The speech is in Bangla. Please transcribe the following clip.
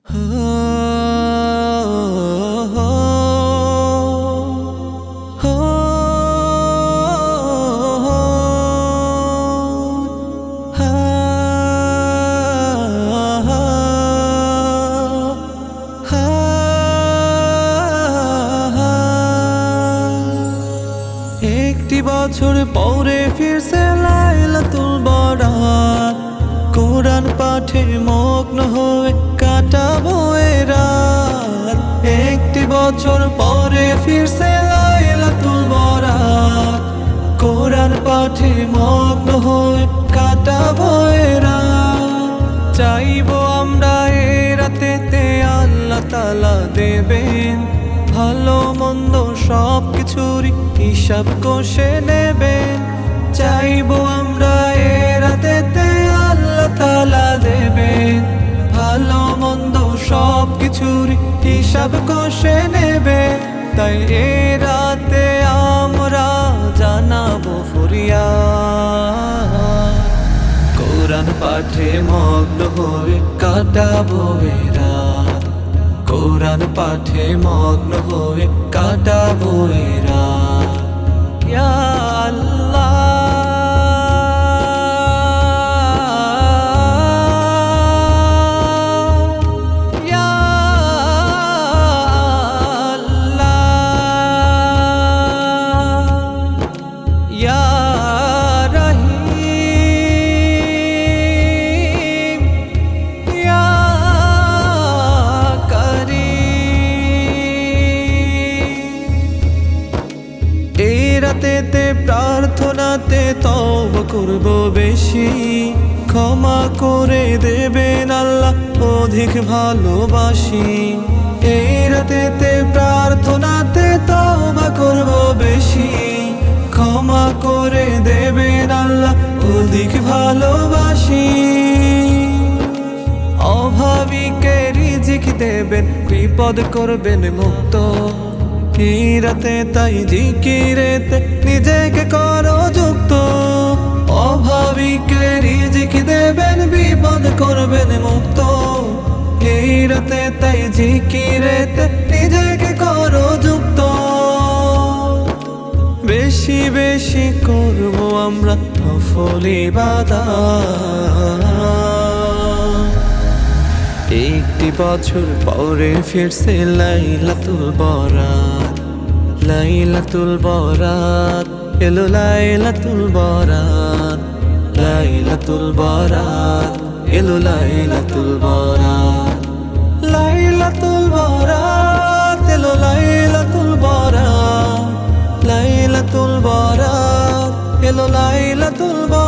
একটি বছর পরে ফিরছে লাইলাতুল বরাত, কোরআন পাঠে মগ্ন হয়ে কাটাবো এ রাত। একটি বছর পরে ফিরছে লাইলাতুল বরাত, কোরআন পাঠে মগ্ন হয়ে কাটাবো এ রাত। চাইবো আমরা এ রাতেতে আল্লাহ তাআলা দেবেন ভালো মন্দ সব কিছুরই হিসাব কষে নেবেন। চাইবো আমরা এ রাতেতে আল্লাহ তাআলা দেবেন ভালো মন্দ সব কিছুরই হিসাব কষে নেবেন। তাই এ রাতে আমরা জানাবো ফরিয়াদ, কোরআন পাঠে মগ্ন হয়ে কাটাবো এ রাত। কোরআন পাঠে মগ্ন হয়ে কাটাবো এ রাত। ইয়া আল্লাহ, ইয়া আল্লাহ, ইয়া রহিম, ইয়া রাতেতে প্রার্থনাতে তওবা করব বেশি, ক্ষমা করে দেবেন আল্লাহ অধিক ভালোবাসি। এই রাতেতে প্রার্থনাতে তওবা করব বেশি, ক্ষমা করে দেবেন আল্লাহ অধিক ভালোবাসি। অভাবীকে রিজিক দেবেন, বিপদ করবেন মুক্ত এই রাতে। তাই জিকিরেতে নিজেকে করো যুক্ত। অভাবীকে রিজিক দেবেন, বিপদ করবেন মুক্ত এই রাতে। তাই জিকিরেতে নিজেকে করো যুক্ত। বেশি বেশি করবো আমরা নফল ইবাদত। একটি বছর পরে ফিরছে লাইলাতুল বরাত, লাইলাতুল বরাত এলো লাইলাতুল বরাত, লাইলাতুল বরাত এলো লাইলাতুল বরাত, লাইলাতুল বরাত এলো লাইলাতুল বরাত, লাইলাতুল বরাত এলো লাইলাতুল বরাত।